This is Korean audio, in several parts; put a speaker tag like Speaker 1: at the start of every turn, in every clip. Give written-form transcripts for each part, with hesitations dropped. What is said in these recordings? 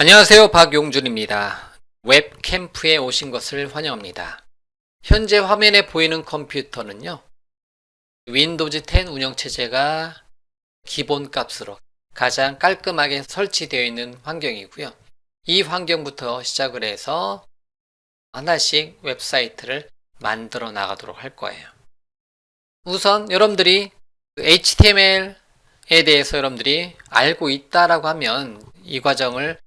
Speaker 1: 안녕하세요. 박용준입니다. 웹캠프에 오신 것을 환영합니다. 현재 화면에 보이는 컴퓨터는요, 윈도우즈 10 운영체제가 기본값으로 가장 깔끔하게 설치되어 있는 환경이고요. 이 환경부터 시작을 해서 하나씩 웹사이트를 만들어 나가도록 할 거예요. 우선 여러분들이 HTML에 대해서 여러분들이 알고 있다라고 하면 이 과정을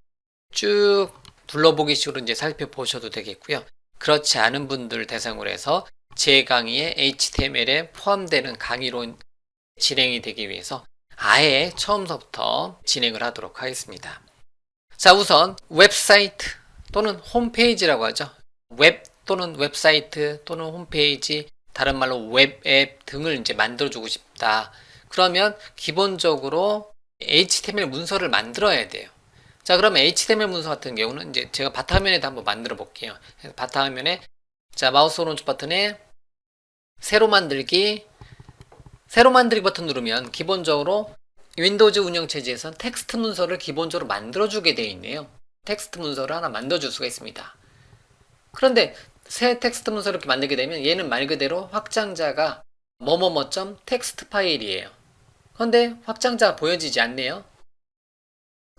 Speaker 1: 쭉 둘러보기 식으로 이제 살펴보셔도 되겠고요. 그렇지 않은 분들 대상으로 해서 제 강의에 HTML에 포함되는 강의로 진행이 되기 위해서 아예 처음부터 진행을 하도록 하겠습니다. 자, 우선 웹사이트 또는 홈페이지라고 하죠. 웹 또는 웹사이트 또는 홈페이지, 다른 말로 웹앱 등을 이제 만들어주고 싶다. 그러면 기본적으로 HTML 문서를 만들어야 돼요. 자, 그러면 HTML 문서 같은 경우는 이제 제가 바탕화면에도 한번 만들어 볼게요. 바탕화면에, 자, 마우스 오른쪽 버튼에 새로 만들기 버튼 누르면 기본적으로 윈도우즈 운영체제에서는 텍스트 문서를 기본적으로 만들어주게 되어 있네요. 텍스트 문서를 하나 만들어줄 수가 있습니다. 그런데 새 텍스트 문서를 이렇게 만들게 되면 얘는 말 그대로 확장자가 뭐뭐뭐.txt 파일이에요. 그런데 확장자가 보여지지 않네요.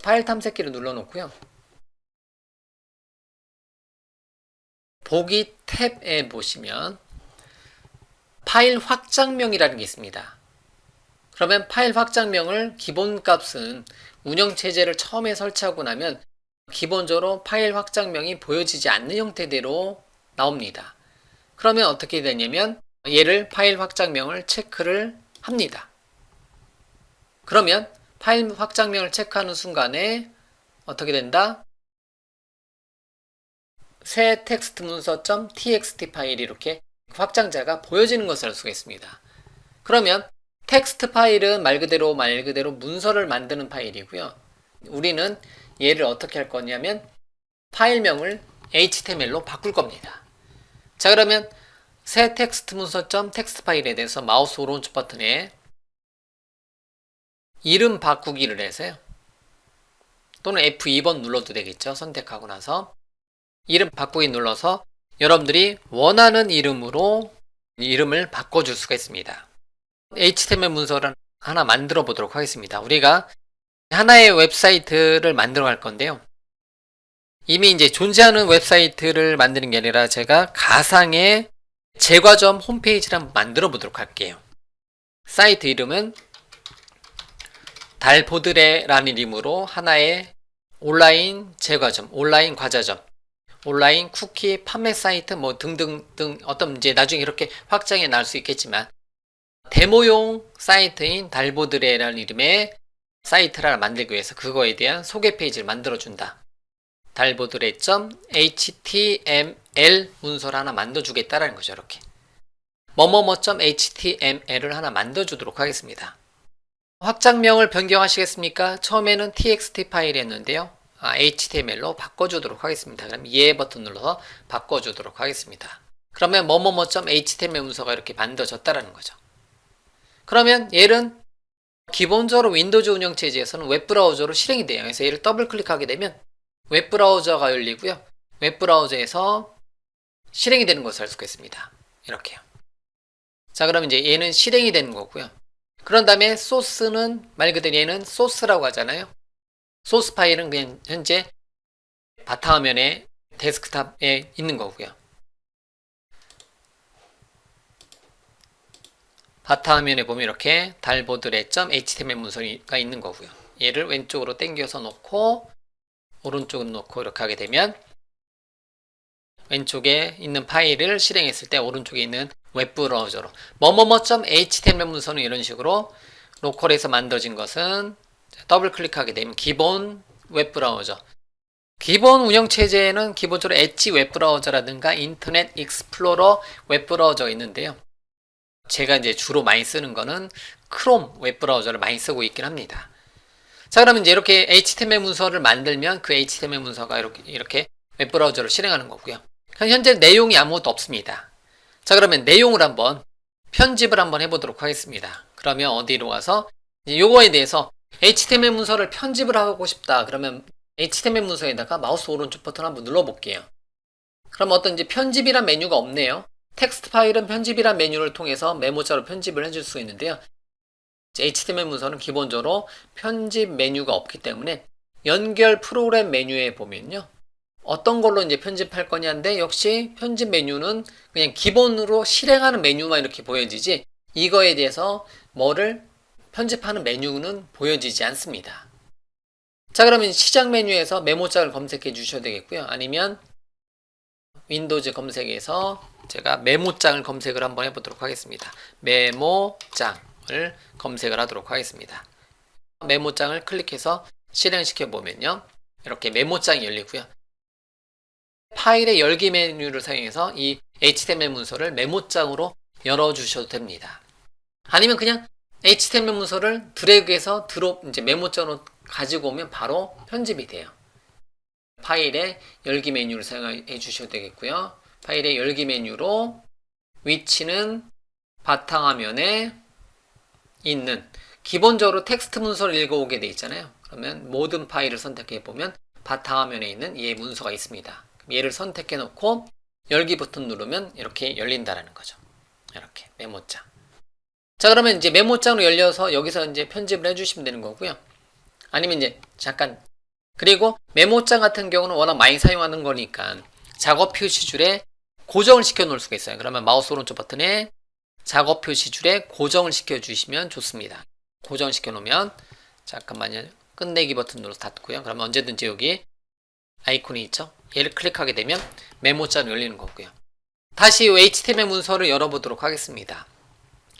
Speaker 1: 파일 탐색기를 눌러놓고요. 보기 탭에 보시면 파일 확장명이라는 게 있습니다. 그러면 파일 확장명을 기본값은 운영체제를 처음에 설치하고 나면 기본적으로 파일 확장명이 보여지지 않는 형태대로 나옵니다. 그러면 어떻게 되냐면 얘를 파일 확장명을 체크를 합니다. 그러면 파일 확장명을 체크하는 순간에 어떻게 된다? 새 텍스트 문서.txt 파일이 이렇게 확장자가 보여지는 것을 알 수가 있습니다. 그러면 텍스트 파일은 말 그대로 문서를 만드는 파일이고요. 우리는 얘를 어떻게 할 거냐면 파일명을 HTML로 바꿀 겁니다. 자, 그러면 새 텍스트 문서.txt 파일에 대해서 마우스 오른쪽 버튼에 이름 바꾸기를 해서요. 또는 F2번 눌러도 되겠죠. 선택하고 나서 이름 바꾸기 눌러서 여러분들이 원하는 이름으로 이름을 바꿔줄 수가 있습니다. HTML 문서를 하나 만들어 보도록 하겠습니다. 우리가 하나의 웹사이트를 만들어 갈 건데요. 이미 이제 존재하는 웹사이트를 만드는 게 아니라 제가 가상의 제과점 홈페이지를 한번 만들어 보도록 할게요. 사이트 이름은 달보드레라는 이름으로 하나의 온라인 제과점, 온라인 과자점, 온라인 쿠키 판매 사이트 뭐 등등등 어떤 이제 나중에 이렇게 확장해 나올 수 있겠지만 데모용 사이트인 달보드레라는 이름의 사이트를 하나 만들기 위해서 그거에 대한 소개 페이지를 만들어준다. 달보드레.html 문서를 하나 만들어주겠다라는 거죠. 이렇게 뭐뭐뭐.html을 하나 만들어주도록 하겠습니다. 확장명을 변경하시겠습니까? 처음에는 txt 파일이었는데요. HTML로 바꿔주도록 하겠습니다. 그럼 예 버튼 눌러서 바꿔주도록 하겠습니다. 그러면 뭐뭐뭐.html 문서가 이렇게 만들어졌다라는 거죠. 그러면 얘는 기본적으로 윈도우즈 운영체제에서는 웹브라우저로 실행이 돼요. 그래서 얘를 더블 클릭하게 되면 웹브라우저가 열리고요. 웹브라우저에서 실행이 되는 것을 알 수가 있습니다. 이렇게요. 자, 그럼 이제 얘는 실행이 되는 거고요. 그런 다음에 소스는 말 그대로 얘는 소스라고 하잖아요. 소스 파일은 그냥 현재 바탕화면에 데스크탑에 있는 거고요. 바탕화면에 보면 이렇게 달보드레.html 문서가 있는 거고요. 얘를 왼쪽으로 당겨서 놓고 오른쪽으로 놓고 이렇게 하게 되면 왼쪽에 있는 파일을 실행했을 때 오른쪽에 있는 웹브라우저로 뭐뭐뭐.html 문서는 이런 식으로 로컬에서 만들어진 것은 더블 클릭하게 되면 기본 웹브라우저, 기본 운영체제에는 기본적으로 엣지 웹브라우저라든가 인터넷 익스플로러 웹브라우저가 있는데요. 제가 이제 주로 많이 쓰는 거는 크롬 웹브라우저를 많이 쓰고 있긴 합니다. 자, 그러면 이제 이렇게 HTML 문서를 만들면 그 HTML 문서가 이렇게 웹브라우저를 실행하는 거고요. 현재 내용이 아무것도 없습니다. 자, 그러면 내용을 한번 편집을 한번 해보도록 하겠습니다. 그러면 어디로 가서 요거에 대해서 HTML 문서를 편집을 하고 싶다. 그러면 HTML 문서에다가 마우스 오른쪽 버튼 한번 눌러볼게요. 그럼 어떤 이제 편집이란 메뉴가 없네요. 텍스트 파일은 편집이란 메뉴를 통해서 메모자로 편집을 해줄 수 있는데요. HTML 문서는 기본적으로 편집 메뉴가 없기 때문에 연결 프로그램 메뉴에 보면요. 어떤 걸로 이제 편집할 거냐인데 역시 편집 메뉴는 그냥 기본으로 실행하는 메뉴만 이렇게 보여지지 이거에 대해서 뭐를 편집하는 메뉴는 보여지지 않습니다. 자, 그러면 시작 메뉴에서 메모장을 검색해 주셔도 되겠고요. 아니면 윈도우즈 검색에서 제가 메모장을 검색을 한번 해보도록 하겠습니다. 메모장을 검색을 하도록 하겠습니다. 메모장을 클릭해서 실행시켜 보면요. 이렇게 메모장이 열리고요. 파일의 열기 메뉴를 사용해서 이 HTML 문서를 메모장으로 열어주셔도 됩니다. 아니면 그냥 HTML 문서를 드래그해서 이제 메모장으로 가지고 오면 바로 편집이 돼요. 파일의 열기 메뉴를 사용해 주셔도 되겠고요. 파일의 열기 메뉴로 위치는 바탕화면에 있는 기본적으로 텍스트 문서를 읽어오게 돼 있잖아요. 그러면 모든 파일을 선택해 보면 바탕화면에 있는 이 문서가 있습니다. 얘를 선택해 놓고 열기 버튼 누르면 이렇게 열린다라는 거죠. 이렇게 메모장. 자, 그러면 이제 메모장으로 열려서 여기서 이제 편집을 해주시면 되는 거고요. 아니면 이제 잠깐 그리고 메모장 같은 경우는 워낙 많이 사용하는 거니까 작업 표시줄에 고정을 시켜 놓을 수가 있어요. 그러면 마우스 오른쪽 버튼에 작업 표시줄에 고정을 시켜 주시면 좋습니다. 고정시켜 놓으면 잠깐만요. 끝내기 버튼 눌러서 닫고요. 그러면 언제든지 여기 아이콘이 있죠. 얘를 클릭하게 되면 메모장이 열리는 거고요. 다시 HTML 문서를 열어보도록 하겠습니다.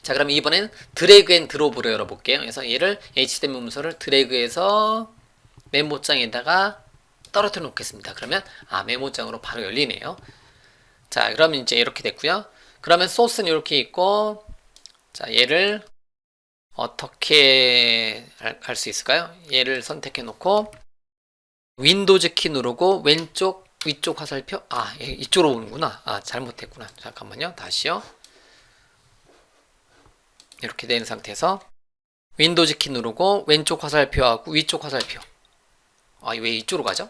Speaker 1: 자, 그럼 이번엔 드래그 앤 드롭으로 열어볼게요. 그래서 얘를 HTML 문서를 드래그해서 메모장에다가 떨어뜨려 놓겠습니다. 그러면 메모장으로 바로 열리네요. 자, 그러면 이제 이렇게 됐고요. 그러면 소스는 이렇게 있고, 자, 얘를 어떻게 할 수 있을까요? 얘를 선택해 놓고 윈도우즈 키 누르고 왼쪽 위쪽 화살표 이쪽으로 오는구나. 잘못했구나. 잠깐만요. 다시요. 이렇게 된 상태에서 윈도우즈 키 누르고 왼쪽 화살표하고 위쪽 화살표. 왜 이쪽으로 가죠?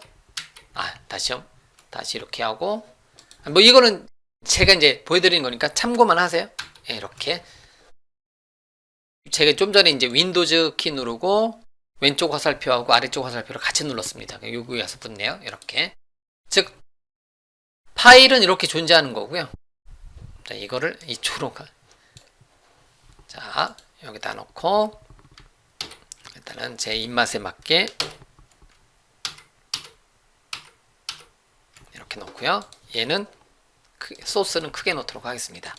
Speaker 1: 다시요. 다시 이렇게 하고 뭐 이거는 제가 이제 보여드리는 거니까 참고만 하세요. 이렇게 제가 좀 전에 이제 윈도우즈 키 누르고 왼쪽 화살표하고 아래쪽 화살표를 같이 눌렀습니다. 여기 와서 붙네요. 이렇게. 즉 파일은 이렇게 존재하는 거고요. 자, 이거를 이쪽으로 자, 여기다 놓고 일단은 제 입맛에 맞게 이렇게 놓고요. 얘는 소스는 크게 놓도록 하겠습니다.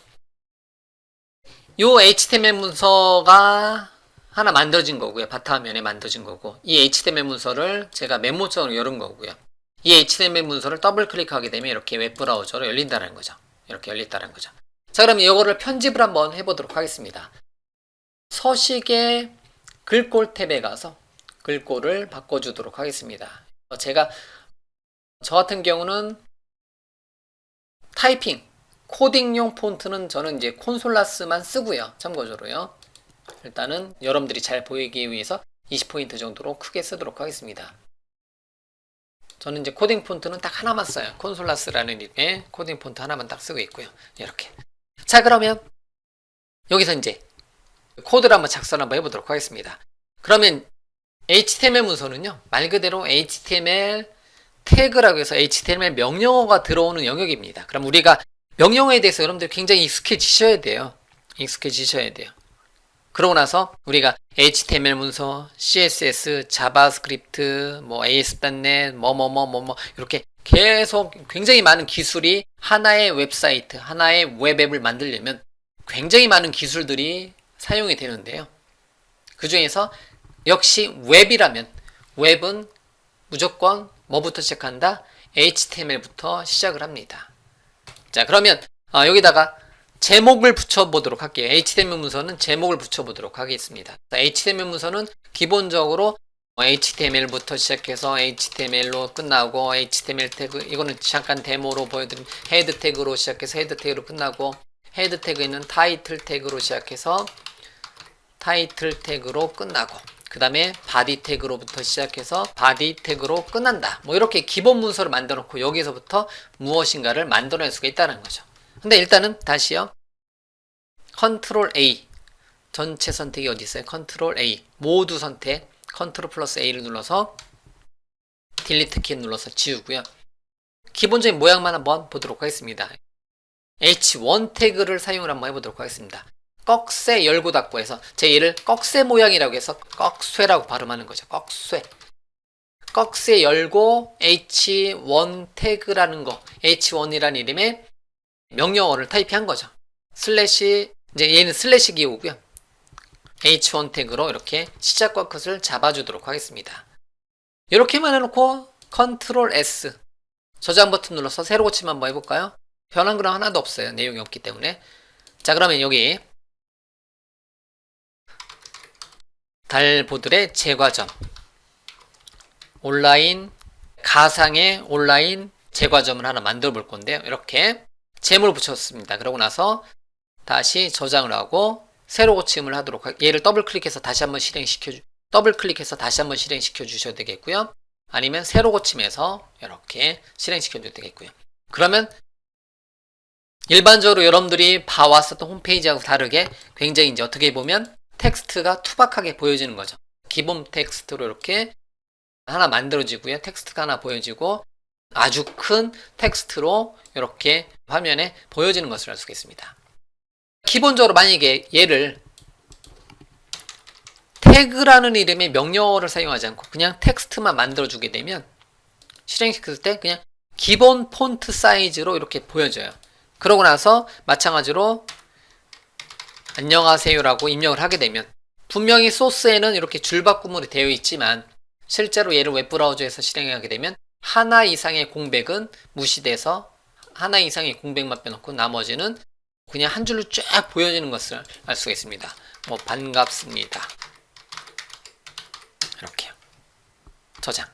Speaker 1: 요 HTML 문서가 하나 만들어진 거고요. 바탕화면에 만들어진 거고 이 HTML 문서를 제가 메모장으로 열은 거고요. 이 HTML 문서를 더블 클릭하게 되면 이렇게 웹브라우저로 열린다는 거죠. 이렇게 열린다는 거죠. 자, 그럼 이거를 편집을 한번 해보도록 하겠습니다. 서식의 글꼴 탭에 가서 글꼴을 바꿔주도록 하겠습니다. 제가 저 같은 경우는 타이핑 코딩용 폰트는 저는 이제 콘솔라스만 쓰고요. 참고적으로요. 일단은 여러분들이 잘 보이기 위해서 20포인트 정도로 크게 쓰도록 하겠습니다. 저는 이제 코딩 폰트는 딱 하나만 써요. 콘솔라스라는 이름의 코딩 폰트 하나만 딱 쓰고 있고요. 이렇게. 자, 그러면 여기서 이제 코드를 한번 작성 한번 해보도록 하겠습니다. 그러면 HTML 문서는요, 말 그대로 HTML 태그라고 해서 HTML 명령어가 들어오는 영역입니다. 그럼 우리가 명령어에 대해서 여러분들 굉장히 익숙해지셔야 돼요. 익숙해지셔야 돼요. 그러고 나서 우리가 HTML 문서, CSS, 자바스크립트, ASP.NET, 이렇게 계속 굉장히 많은 기술이 하나의 웹사이트, 하나의 웹앱을 만들려면 굉장히 많은 기술들이 사용이 되는데요. 그 중에서 역시 웹이라면 웹은 무조건 뭐부터 시작한다? HTML부터 시작을 합니다. 자, 그러면 여기다가 제목을 붙여보도록 할게요. HTML 문서는 제목을 붙여보도록 하겠습니다. HTML 문서는 기본적으로 HTML부터 시작해서 HTML로 끝나고 HTML 태그, 이거는 잠깐 데모로 보여드린 헤드 태그로 시작해서 헤드 태그로 끝나고 헤드 태그에는 타이틀 태그로 시작해서 타이틀 태그로 끝나고 그 다음에 바디 태그로부터 시작해서 바디 태그로 끝난다. 뭐 이렇게 기본 문서를 만들어 놓고 여기서부터 무엇인가를 만들어낼 수가 있다는 거죠. 근데 일단은 다시요. 컨트롤 A. 전체 선택이 어디 있어요? 컨트롤 A. 모두 선택. 컨트롤 플러스 A를 눌러서 딜리트 키 눌러서 지우고요. 기본적인 모양만 한번 보도록 하겠습니다. H1 태그를 사용을 한번 해보도록 하겠습니다. 꺽쇠 열고 닫고 해서 제 얘를 꺽쇠 모양이라고 해서 꺽쇠라고 발음하는 거죠. 꺽쇠. 꺽쇠 열고 H1 태그라는 거, H1이라는 이름의 명령어를 타이핑한 거죠. 슬래시, 이제 얘는 슬래시 기호고요. H1 태그로 이렇게 시작과 끝을 잡아주도록 하겠습니다. 이렇게만 해놓고 컨트롤 S 저장 버튼 눌러서 새로 고침 한번 해볼까요? 변한 거랑 하나도 없어요. 내용이 없기 때문에. 자, 그러면 여기 달보들의 제과점 온라인 가상의 온라인 제과점을 하나 만들어 볼 건데요. 이렇게 제목을 붙였습니다. 그러고 나서 다시 저장을 하고 새로 고침을 하도록 얘를 더블 클릭해서 다시 한번 실행시켜 주셔도 되겠고요. 아니면 새로 고침해서 이렇게 실행시켜 줘도 되겠고요. 그러면 일반적으로 여러분들이 봐왔었던 홈페이지하고 다르게 굉장히 이제 어떻게 보면 텍스트가 투박하게 보여지는 거죠. 기본 텍스트로 이렇게 하나 만들어지고요. 텍스트가 하나 보여지고 아주 큰 텍스트로 이렇게 화면에 보여지는 것을 알 수가 있습니다. 기본적으로 만약에 얘를 태그라는 이름의 명령어를 사용하지 않고 그냥 텍스트만 만들어주게 되면 실행시켰을 때 그냥 기본 폰트 사이즈로 이렇게 보여져요. 그러고 나서 마찬가지로 안녕하세요라고 입력을 하게 되면 분명히 소스에는 이렇게 줄바꿈으로 되어 있지만 실제로 얘를 웹브라우저에서 실행하게 되면 하나 이상의 공백은 무시돼서 하나 이상의 공백만 빼놓고 나머지는 그냥 한 줄로 쫙 보여지는 것을 알 수가 있습니다. 뭐 반갑습니다. 이렇게요. 저장.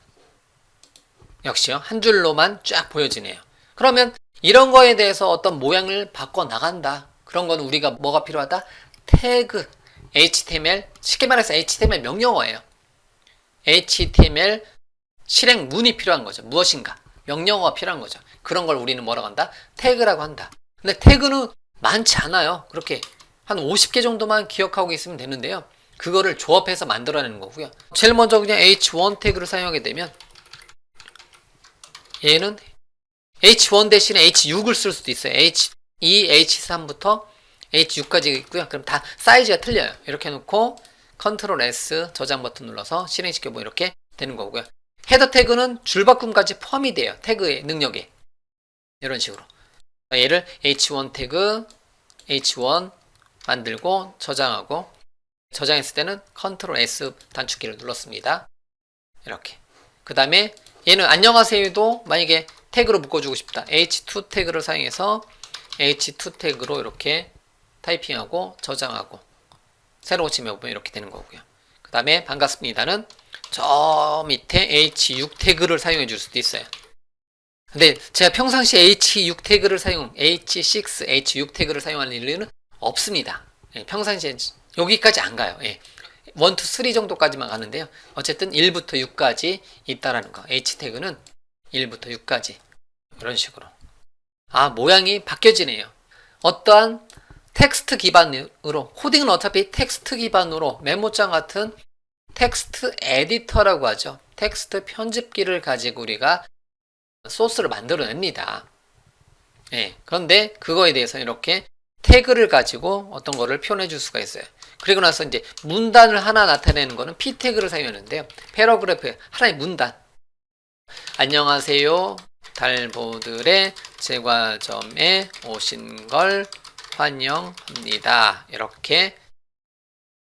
Speaker 1: 역시요. 한 줄로만 쫙 보여지네요. 그러면 이런 거에 대해서 어떤 모양을 바꿔 나간다. 그런 거는 우리가 뭐가 필요하다? 태그, HTML, 쉽게 말해서 HTML 명령어예요. HTML 실행문이 필요한 거죠. 무엇인가. 명령어가 필요한 거죠. 그런 걸 우리는 뭐라고 한다? 태그라고 한다. 근데 태그는 많지 않아요. 그렇게 한 50개 정도만 기억하고 있으면 되는데요. 그거를 조합해서 만들어내는 거고요. 제일 먼저 그냥 H1 태그를 사용하게 되면 얘는 H1 대신에 H6을 쓸 수도 있어요. H2, H3부터 H6까지 있고요. 그럼 다 사이즈가 틀려요. 이렇게 해놓고 컨트롤 S 저장 버튼 눌러서 실행시켜보면 이렇게 되는 거고요. 헤더 태그는 줄바꿈까지 포함이 돼요. 태그의 능력에. 이런 식으로. 얘를 H1 태그, H1 만들고 저장하고 저장했을 때는 컨트롤 S 단축키를 눌렀습니다. 이렇게. 그 다음에 얘는 안녕하세요도 만약에 태그로 묶어주고 싶다. H2 태그를 사용해서 H2 태그로 이렇게 타이핑하고 저장하고 새로 고치면 이렇게 되는 거고요. 그 다음에 반갑습니다는 저 밑에 H6 태그를 사용해 줄 수도 있어요. 근데 제가 평상시에 H6 태그를 H6, H6 태그를 사용하는 일은 없습니다. 평상시에 여기까지 안 가요. 1, 2, 3 정도까지만 가는데요. 어쨌든 1부터 6까지 있다라는 거. H 태그는 1부터 6까지 이런 식으로. 아, 모양이 바뀌어지네요. 어떠한 텍스트 기반으로, 코딩은 어차피 텍스트 기반으로 메모장 같은 텍스트 에디터라고 하죠. 텍스트 편집기를 가지고 우리가 소스를 만들어냅니다. 그런데 그거에 대해서 이렇게 태그를 가지고 어떤 거를 표현해 줄 수가 있어요. 그리고 나서 이제 문단을 하나 나타내는 거는 p 태그를 사용하는데요. 패러그래프 하나의 문단. 안녕하세요. 달보들의 제과점에 오신 걸 환영합니다. 이렇게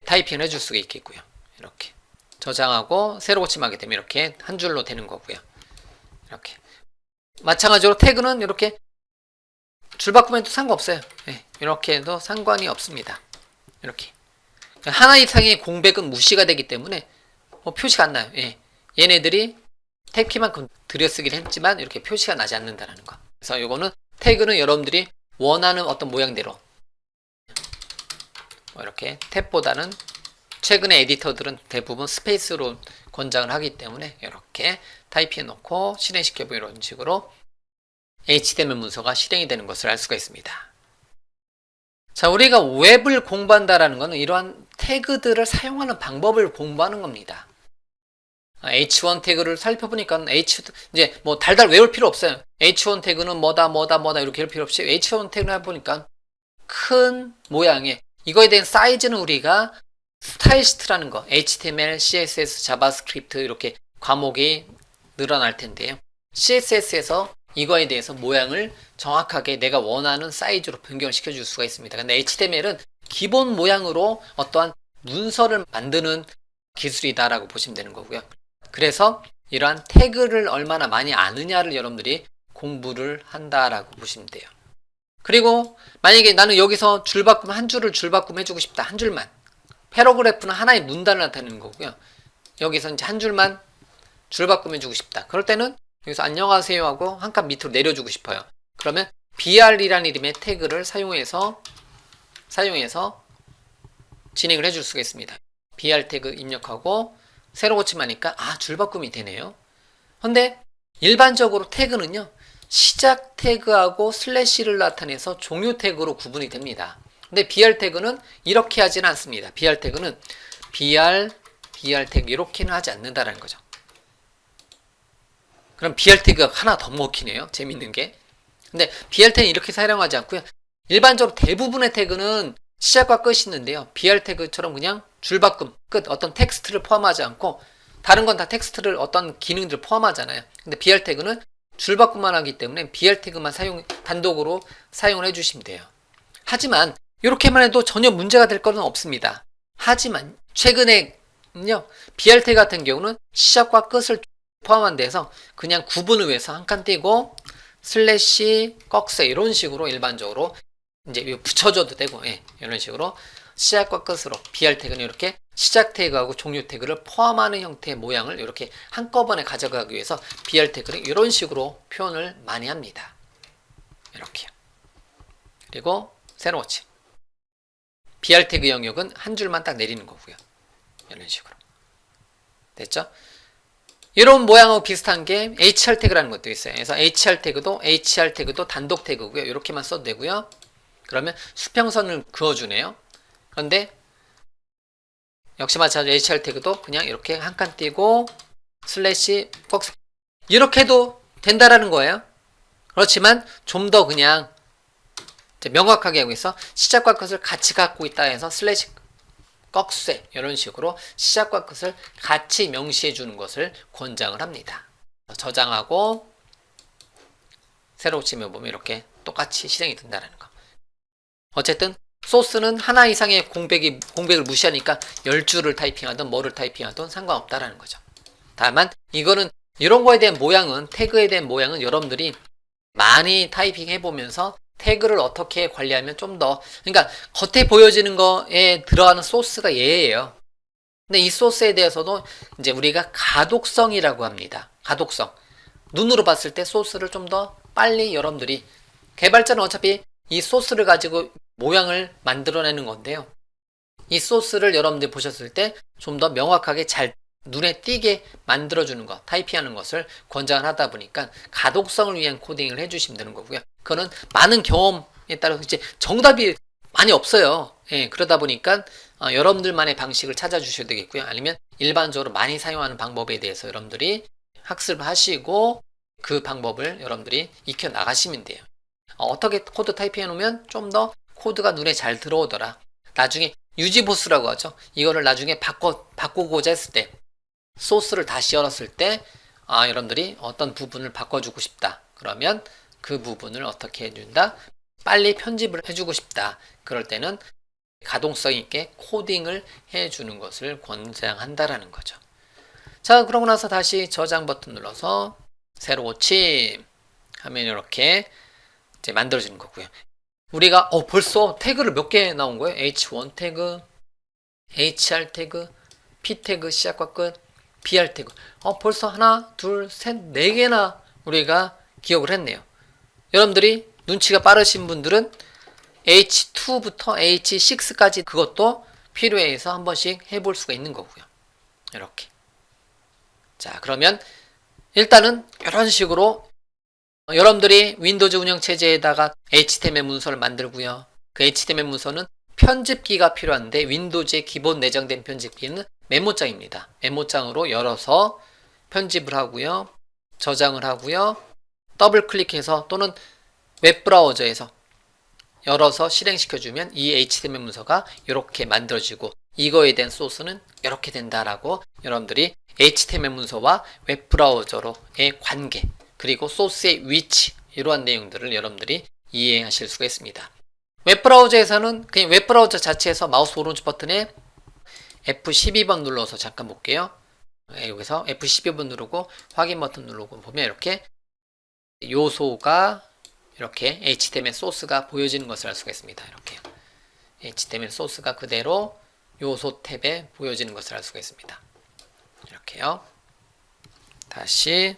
Speaker 1: 타이핑을 해줄 수가 있겠고요. 이렇게 저장하고 새로 고침하게 되면 이렇게 한 줄로 되는 거고요. 이렇게 마찬가지로 태그는 이렇게 줄바꿈해도 상관없어요. 이렇게 해도 상관이 없습니다. 이렇게 하나 이상의 공백은 무시가 되기 때문에 표시가 안 나요. 얘네들이 탭키만큼 들여쓰긴 했지만 이렇게 표시가 나지 않는다는 거. 그래서 이거는 태그는 여러분들이 원하는 어떤 모양대로 이렇게 탭보다는 최근에 에디터들은 대부분 스페이스로 권장을 하기 때문에 이렇게 타이핑해 놓고 실행시켜 보면 이런 식으로 HTML 문서가 실행이 되는 것을 알 수가 있습니다. 자, 우리가 웹을 공부한다라는 것은 이러한 태그들을 사용하는 방법을 공부하는 겁니다. H1 태그를 살펴보니까 이제 뭐 달달 외울 필요 없어요. H1 태그는 뭐다 이렇게 할 필요 없이 H1 태그를 해보니까 큰 모양의 이거에 대한 사이즈는 우리가 스타일시트라는 거 HTML, CSS, 자바스크립트 이렇게 과목이 늘어날 텐데요. CSS에서 이거에 대해서 모양을 정확하게 내가 원하는 사이즈로 변경을 시켜줄 수가 있습니다. 근데 HTML은 기본 모양으로 어떠한 문서를 만드는 기술이다라고 보시면 되는 거고요. 그래서 이러한 태그를 얼마나 많이 아느냐를 여러분들이 공부를 한다라고 보시면 돼요. 그리고 만약에 나는 여기서 줄바꿈 한 줄을 줄바꿈 해주고 싶다. 한 줄만. 패러그래프는 하나의 문단을 나타내는 거고요. 여기서 이제 한 줄만 줄바꿈 해주고 싶다. 그럴 때는 여기서 안녕하세요 하고 한 칸 밑으로 내려주고 싶어요. 그러면 br이라는 이름의 태그를 사용해서 진행을 해줄 수가 있습니다. br 태그 입력하고 새로 고침 하니까 줄바꿈이 되네요. 근데 일반적으로 태그는요. 시작 태그하고 슬래시를 나타내서 종료 태그로 구분이 됩니다. 근데 br 태그는 이렇게 하지는 않습니다. br 태그는 br 태그 이렇게는 하지 않는다라는 거죠. 그럼 br 태그가 하나 더 먹히네요. 재밌는 게. 근데 br 태그는 이렇게 사용하지 않고요. 일반적으로 대부분의 태그는 시작과 끝이 있는데요. br 태그처럼 그냥 줄바꿈, 끝, 어떤 텍스트를 포함하지 않고 다른 건 다 텍스트를 어떤 기능들을 포함하잖아요. 근데 br 태그는 줄바꿈만 하기 때문에 br 태그만 단독으로 사용을 해주시면 돼요. 하지만 이렇게만 해도 전혀 문제가 될 것은 없습니다. 하지만 최근에는요. br 태그 같은 경우는 시작과 끝을 포함한 데서 그냥 구분을 위해서 한 칸 띄고 슬래시 꺽쇠 이런 식으로 일반적으로 이제 붙여줘도 되고 이런 식으로 시작과 끝으로 br 태그는 이렇게 시작 태그하고 종료 태그를 포함하는 형태의 모양을 이렇게 한꺼번에 가져가기 위해서 br 태그를 이런 식으로 표현을 많이 합니다. 이렇게요. 그리고 새로 고침. br 태그 영역은 한 줄만 딱 내리는 거고요. 이런 식으로. 됐죠? 이런 모양하고 비슷한 게 hr 태그라는 것도 있어요. 그래서 hr 태그도 단독 태그고요. 이렇게만 써도 되고요. 그러면 수평선을 그어주네요. 그런데 역시 마찬가지로 hr 태그도 그냥 이렇게 한 칸 띄고 슬래시 꼭 이렇게 해도 된다라는 거예요. 그렇지만 좀 더 그냥 명확하게 하고 있어. 시작과 끝을 같이 갖고 있다 해서 슬래시 꺽쇠 이런 식으로 시작과 끝을 같이 명시해 주는 것을 권장을 합니다. 저장하고 새로 치면 보면 이렇게 똑같이 실행이 된다는 거. 어쨌든 소스는 하나 이상의 공백을 무시하니까 10줄을 타이핑하든 뭐를 타이핑하든 상관없다라는 거죠. 다만 이거는 이런 거에 대한 모양은 태그에 대한 모양은 여러분들이 많이 타이핑 해보면서 태그를 어떻게 관리하면 좀 더 그러니까 겉에 보여지는 거에 들어가는 소스가 얘예요. 근데 이 소스에 대해서도 이제 우리가 가독성이라고 합니다. 가독성. 눈으로 봤을 때 소스를 좀 더 빨리 여러분들이 개발자는 어차피 이 소스를 가지고 모양을 만들어내는 건데요. 이 소스를 여러분들이 보셨을 때 좀 더 명확하게 잘 눈에 띄게 만들어주는 것, 타이핑하는 것을 권장을 하다 보니까 가독성을 위한 코딩을 해주시면 되는 거고요. 그거는 많은 경험에 따라서 이제 정답이 많이 없어요. 그러다 보니까 여러분들만의 방식을 찾아주셔야 되겠고요. 아니면 일반적으로 많이 사용하는 방법에 대해서 여러분들이 학습하시고 그 방법을 여러분들이 익혀 나가시면 돼요. 어떻게 코드 타이핑해 놓으면 좀 더 코드가 눈에 잘 들어오더라. 나중에 유지보수라고 하죠. 이거를 나중에 바꾸고자 했을 때 소스를 다시 열었을 때 여러분들이 어떤 부분을 바꿔주고 싶다. 그러면 그 부분을 어떻게 해준다? 빨리 편집을 해주고 싶다. 그럴 때는 가동성 있게 코딩을 해주는 것을 권장한다라는 거죠. 자, 그러고 나서 다시 저장 버튼 눌러서 새로 고침 하면 이렇게 이제 만들어지는 거고요. 우리가 벌써 태그를 몇 개 나온 거예요? H1 태그, HR 태그, P 태그 시작과 끝, BR 태그. 벌써 하나, 둘, 셋, 네 개나 우리가 기억을 했네요. 여러분들이 눈치가 빠르신 분들은 H2부터 H6까지 그것도 필요해서 한 번씩 해볼 수가 있는 거고요. 이렇게. 자, 그러면 일단은 이런 식으로 여러분들이 윈도우즈 운영체제에다가 HTML 문서를 만들고요. 그 HTML 문서는 편집기가 필요한데 윈도우즈의 기본 내장된 편집기는 메모장입니다. 메모장으로 열어서 편집을 하고요. 저장을 하고요. 더블 클릭해서 또는 웹브라우저에서 열어서 실행시켜주면 이 HTML 문서가 이렇게 만들어지고 이거에 대한 소스는 이렇게 된다라고 여러분들이 HTML 문서와 웹브라우저로의 관계 그리고 소스의 위치 이러한 내용들을 여러분들이 이해하실 수가 있습니다. 웹브라우저에서는 그냥 웹브라우저 자체에서 마우스 오른쪽 버튼에 F12번 눌러서 잠깐 볼게요. 여기서 F12번 누르고 확인 버튼 누르고 보면 이렇게 요소가 이렇게 HTML 소스가 보여지는 것을 알 수가 있습니다. 이렇게 HTML 소스가 그대로 요소 탭에 보여지는 것을 알 수가 있습니다. 이렇게요. 다시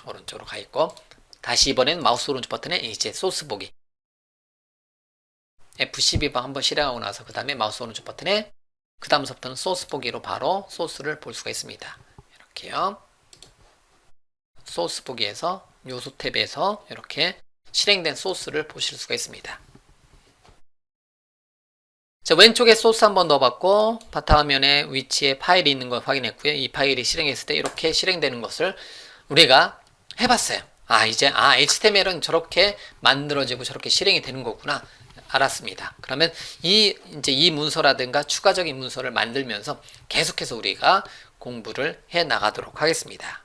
Speaker 1: 오른쪽으로 가 있고 다시 이번엔 마우스 오른쪽 버튼에 이제 소스 보기 F12번 한번 실행하고 나서 그 다음에 마우스 오른쪽 버튼에 그 다음부터는 소스 보기로 바로 소스를 볼 수가 있습니다. 이렇게요. 소스 보기에서 요소 탭에서 이렇게 실행된 소스를 보실 수가 있습니다. 자, 왼쪽에 소스 한번 넣어봤고 바탕화면에 위치에 파일이 있는 걸 확인했고요. 이 파일이 실행했을 때 이렇게 실행되는 것을 우리가 해봤어요. 이제 HTML은 저렇게 만들어지고 저렇게 실행이 되는 거구나 알았습니다. 그러면 이제 이 문서라든가 추가적인 문서를 만들면서 계속해서 우리가 공부를 해 나가도록 하겠습니다.